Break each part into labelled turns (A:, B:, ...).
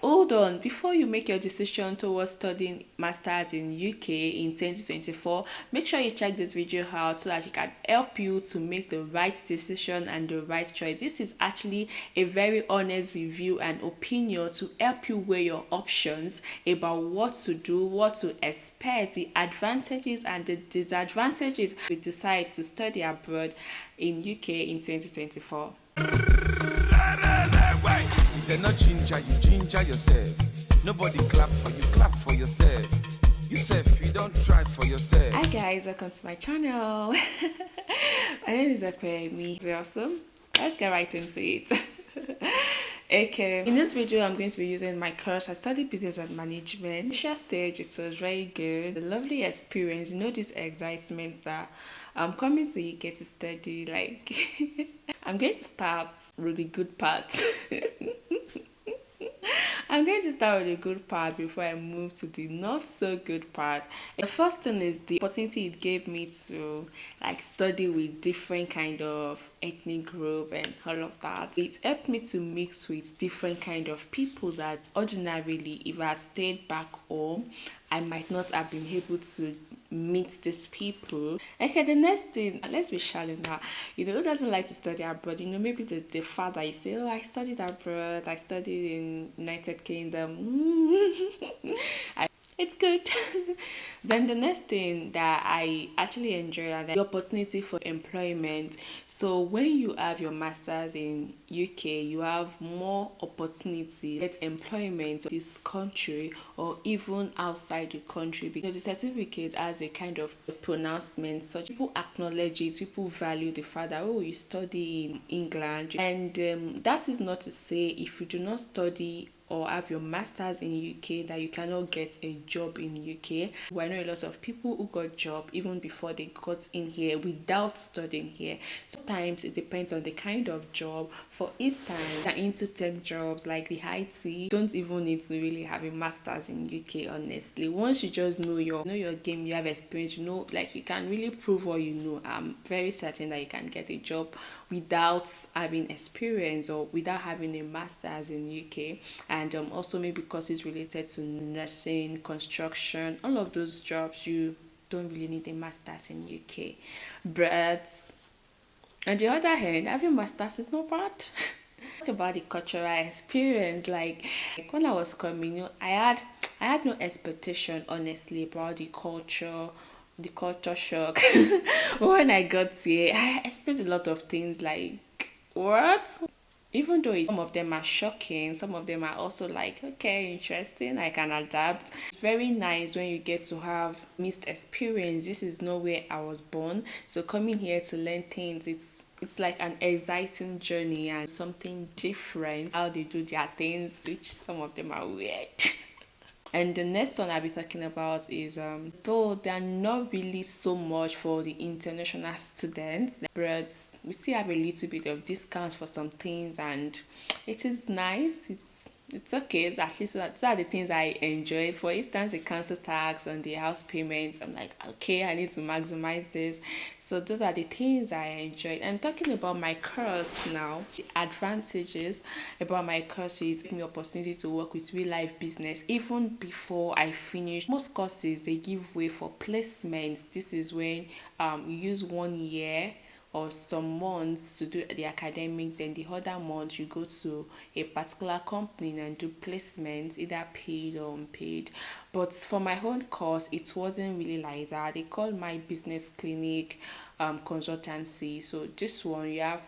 A: hold on, before you make your decision towards studying masters in UK in 2024, make sure you check this video out so that it can help you to make the right decision and the right choice. This is actually a very honest review and opinion to help you weigh your options about what to do, what to expect, the advantages and the disadvantages if you decide to study abroad in UK in 2024.
B: They're not ginger, you ginger yourself. Nobody clap for yourself. You self, you don't try for yourself.
A: Hi guys, welcome to my channel. My name is Akemi. It's awesome. Let's get right into it. Okay, in this video I'm going to be using my course. I studied business and management. Initial stage, it was very good, a lovely experience. You know, this excitement that I'm coming to UK to study, like I'm going to start with the good part. I'm going to start with the good part before I move to the not so good part. The first thing is the opportunity it gave me to like study with different kind of ethnic group and all of that. It helped me to mix with different kind of people that ordinarily, if I had stayed back home, I might not have been able to meet these people. Okay, the next thing, let's be shallow now. You know, who doesn't like to study abroad? You know, maybe the father, you say, oh, I studied abroad, I studied in United Kingdom. It's good. Then the next thing that I actually enjoy are the opportunity for employment. So when you have your masters in UK, you have more opportunity to get employment in this country or even outside the country, because the certificate has a kind of pronouncement, so people acknowledge it, people value the fact that, oh, you study in England. And that is not to say if you do not study or have your masters in UK that you cannot get a job in UK. I know a lot of people who got job even before they got in here without studying here. Sometimes it depends on the kind of job. For instance, into tech jobs like the IT, don't even need to really have a masters in UK. Honestly, once you just know your game, you have experience, you know, like you can really prove what you know. I'm very certain that you can get a job without having experience or without having a masters in UK. And also maybe because it's related to nursing, construction, all of those jobs, you don't really need a master's in UK. But on the other hand, having masters is not bad. Talk about the cultural experience. Like when I was coming, you know, I had no expectation honestly about the culture shock. When I got here, I experienced a lot of things like, what? Even though some of them are shocking, some of them are also like, okay, interesting, I can adapt. It's very nice when you get to have mixed experience. This is not where I was born, so coming here to learn things, it's like an exciting journey and something different. How they do their things, which some of them are weird. And the next one I'll be talking about is though they're not really so much for the international students, but we still have a little bit of discount for some things, and it is nice. It's okay. It's at least those are the things I enjoy. For instance, the council tax and the house payments. I'm like, okay, I need to maximize this. So those are the things I enjoyed. And talking about my course now, the advantages about my course is giving me opportunity to work with real life business. Even before I finish, most courses they give way for placements. This is when you use 1 year or some months to do the academic, then the other month you go to a particular company and do placements, either paid or unpaid. But for my own course, it wasn't really like that. They call my business clinic consultancy. So this one, you have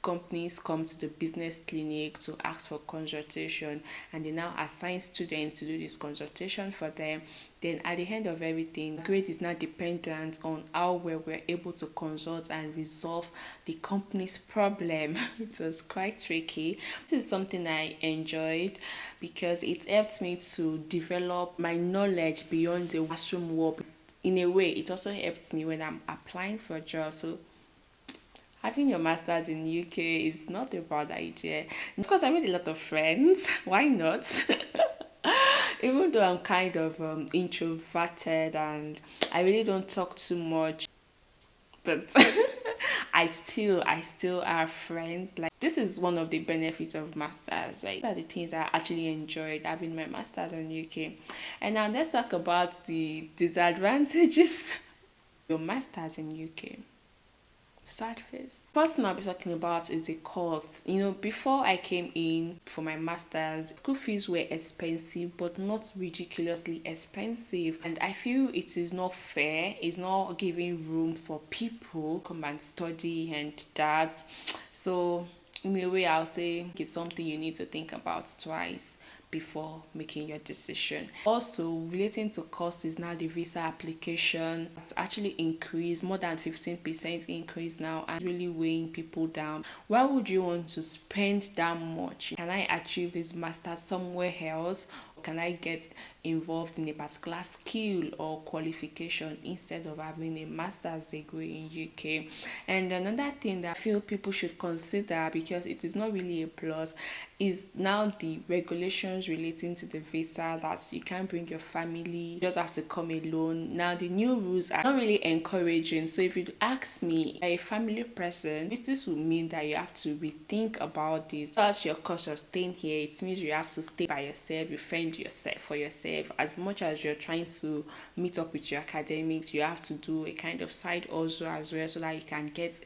A: companies come to the business clinic to ask for consultation, and they now assign students to do this consultation for them. Then at the end of everything, grade is not dependent on how well we're able to consult and resolve the company's problem. It was quite tricky. This is something I enjoyed because it helped me to develop my knowledge beyond the classroom work. In a way, it also helps me when I'm applying for a job. So having your masters in UK is not a bad idea. Because I made a lot of friends. Why not? Even though I'm kind of introverted and I really don't talk too much, but I still are friends. Like, this is one of the benefits of masters, right? These are the things I actually enjoyed having my masters in UK. And now let's talk about the disadvantages. Your masters in UK. Sad face. First thing I'll be talking about is the cost. Before I came in for my masters, school fees were expensive, but not ridiculously expensive. And I feel it is not fair. It's not giving room for people come and study and that. So in a way, I'll say it's something you need to think about twice before making your decision. Also, relating to cost is now the visa application. It's actually increased, more than 15% increase now, and really weighing people down. Why would you want to spend that much? Can I achieve this master somewhere else? Can I get involved in a particular skill or qualification instead of having a master's degree in UK? And another thing that I feel people should consider, because it is not really a plus, is now the regulations relating to the visa, that you can't bring your family, you just have to come alone. Now the new rules are not really encouraging. So if you ask me, a family person, this will mean that you have to rethink about this. That's your cost of staying here. It means you have to stay by yourself, you fend yourself for yourself. As much as you're trying to meet up with your academics, you have to do a kind of side also as well, so that you can get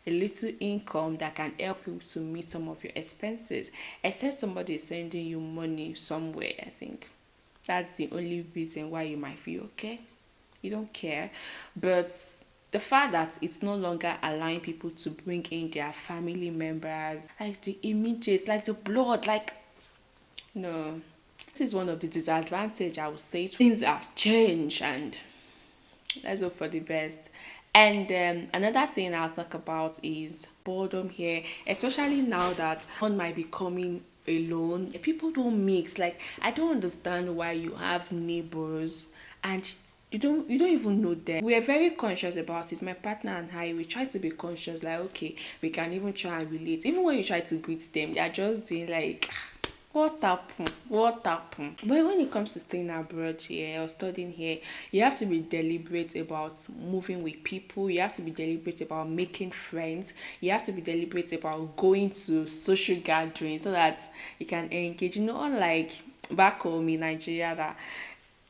A: a little income that can help you to meet some of your expenses. Except somebody is sending you money somewhere, I think that's the only reason why you might feel okay, you don't care. But the fact that it's no longer allowing people to bring in their family members, like the images, like the blood, like, no, this is one of the disadvantages. I would say things have changed, and let's hope for the best. And another thing I'll talk about is boredom here, especially now that one might be coming alone. People don't mix. Like, I don't understand why you have neighbors and you don't even know them. We are very conscious about it. My partner and I, we try to be conscious, like, okay, we can even try and relate. Even when you try to greet them, they are just doing like, what happened? What happened? But when it comes to staying abroad here or studying here, you have to be deliberate about moving with people. You have to be deliberate about making friends. You have to be deliberate about going to social gatherings so that you can engage. Unlike back home in Nigeria, that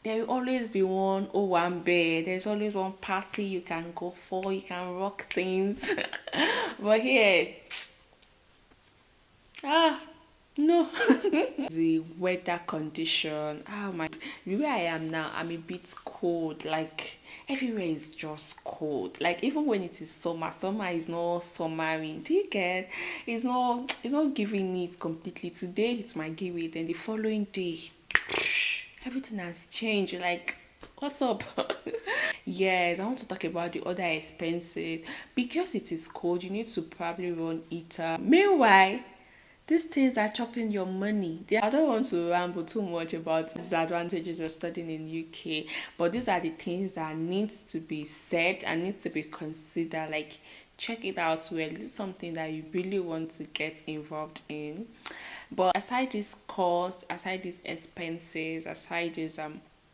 A: there will always be one bed. There's always one party you can go for. You can rock things. But here, ah, no. The weather condition, oh my, the way I am now, I'm a bit cold. Like, everywhere is just cold. Like, even when it is summer is not summering. Do you get? It's not giving it completely. Today it might give it, and the following day everything has changed. Like, what's up? Yes, I want to talk about the other expenses. Because it is cold, you need to probably run heater. Meanwhile, these things are chopping your money. I don't want to ramble too much about disadvantages of studying in UK, but these are the things that needs to be said and needs to be considered. Like, check it out well. This is something that you really want to get involved in. But aside this cost, aside these expenses, aside this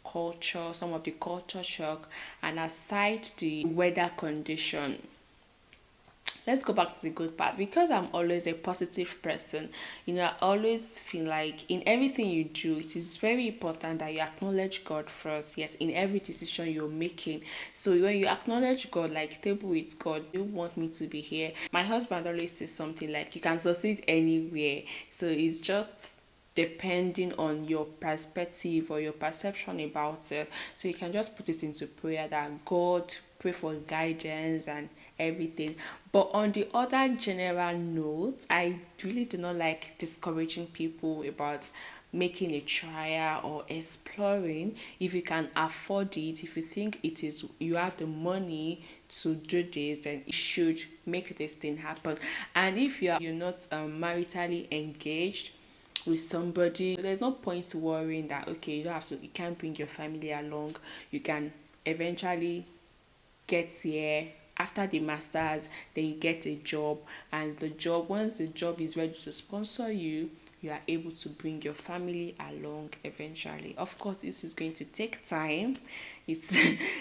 A: culture, some of the culture shock, and aside the weather condition, let's go back to the good part. Because I'm always a positive person, I always feel like in everything you do, it is very important that you acknowledge God first. Yes, in every decision you're making. So when you acknowledge God, like, table with God, you want me to be here. My husband always says something like, you can succeed anywhere. So it's just depending on your perspective or your perception about it. So you can just put it into prayer that God, pray for guidance and everything. But on the other general note, I really do not like discouraging people about making a trial or exploring. If you can afford it, if you think it is, you have the money to do this, then you should make this thing happen. And if you're not maritally engaged with somebody, there's no point worrying that, okay, you can't bring your family along. You can eventually get here after the masters, then you get a job, and once the job is ready to sponsor you, you are able to bring your family along eventually. Of course, this is going to take time. It's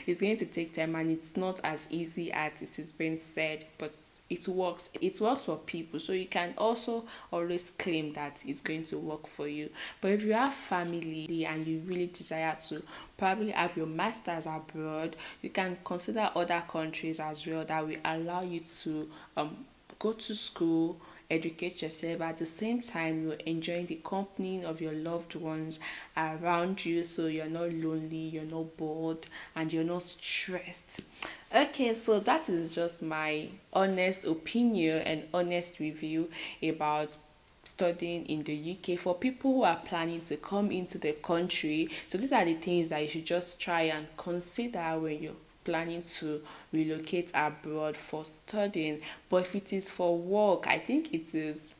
A: it's going to take time, and it's not as easy as it is being said, but it works. It works for people, so you can also always claim that it's going to work for you. But if you have family and you really desire to probably have your masters abroad, you can consider other countries as well that will allow you to go to school, educate yourself. At the same time, you're enjoying the company of your loved ones around you, so you're not lonely, you're not bored, and you're not stressed. Okay, so that is just my honest opinion and honest review about studying in the UK for people who are planning to come into the country. So these are the things that you should just try and consider when you're planning to relocate abroad for studying. But if it is for work, I think it is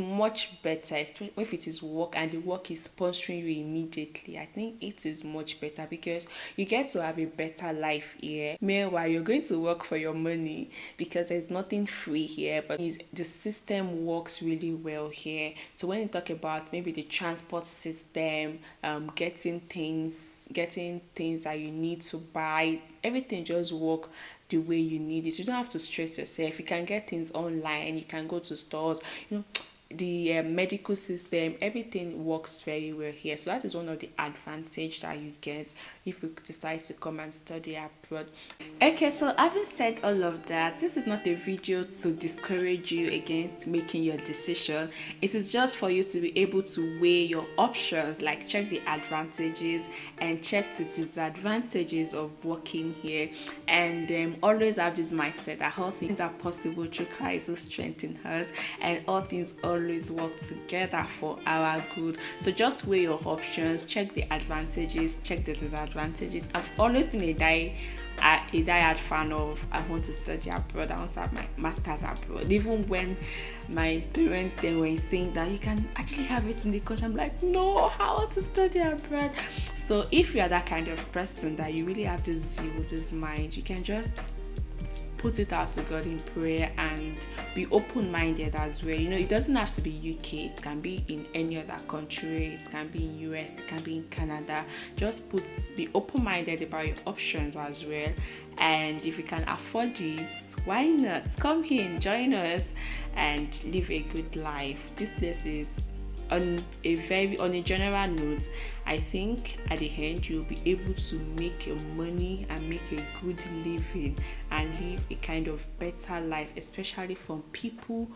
A: much better, especially if it is work and the work is sponsoring you immediately. I think it is much better because you get to have a better life here. Meanwhile, you're going to work for your money because there's nothing free here, but the system works really well here. So when you talk about maybe the transport system, getting things that you need to buy, everything just work the way you need it. You don't have to stress yourself. You can get things online. You can go to stores. The medical system, everything works very well here. So that is one of the advantage that you get if you decide to come and study abroad. Okay, so having said all of that, this is not a video to discourage you against making your decision. It is just for you to be able to weigh your options, like check the advantages and check the disadvantages of working here, and always have this mindset that all things are possible through Christ who strengthens us, and all things always work together for our good. So just weigh your options, check the advantages, check the disadvantages. I've always been a diehard fan of, I want to study abroad, I want to have my masters abroad. Even when my parents then were saying that you can actually have it in the country, I'm like, no, I want to study abroad. So if you are that kind of person that you really have this zeal, this mind, you can just put it out to God in prayer and be open-minded as well. It doesn't have to be UK. It can be in any other country. It can be in US. It can be in Canada. Just be open-minded about your options as well. And if you can afford it, why not? Come here and join us and live a good life. This place is on a general note. I think at the end you'll be able to make your money and make a good living and live a kind of better life, especially for people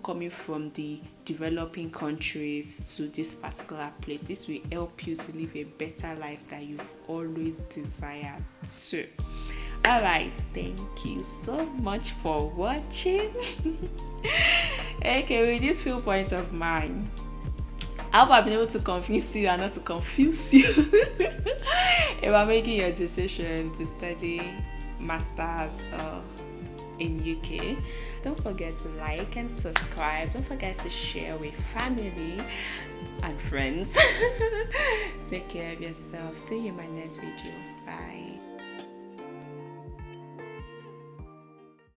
A: coming from the developing countries to this particular place. This will help you to live a better life that you've always desired to. Alright, thank you so much for watching. Okay, with these few points of mine, I hope I've been able to convince you and not to confuse you about making your decision to study masters in UK. Don't forget to like and subscribe. Don't forget to share with family and friends. Take care of yourself. See you in my next video. Bye.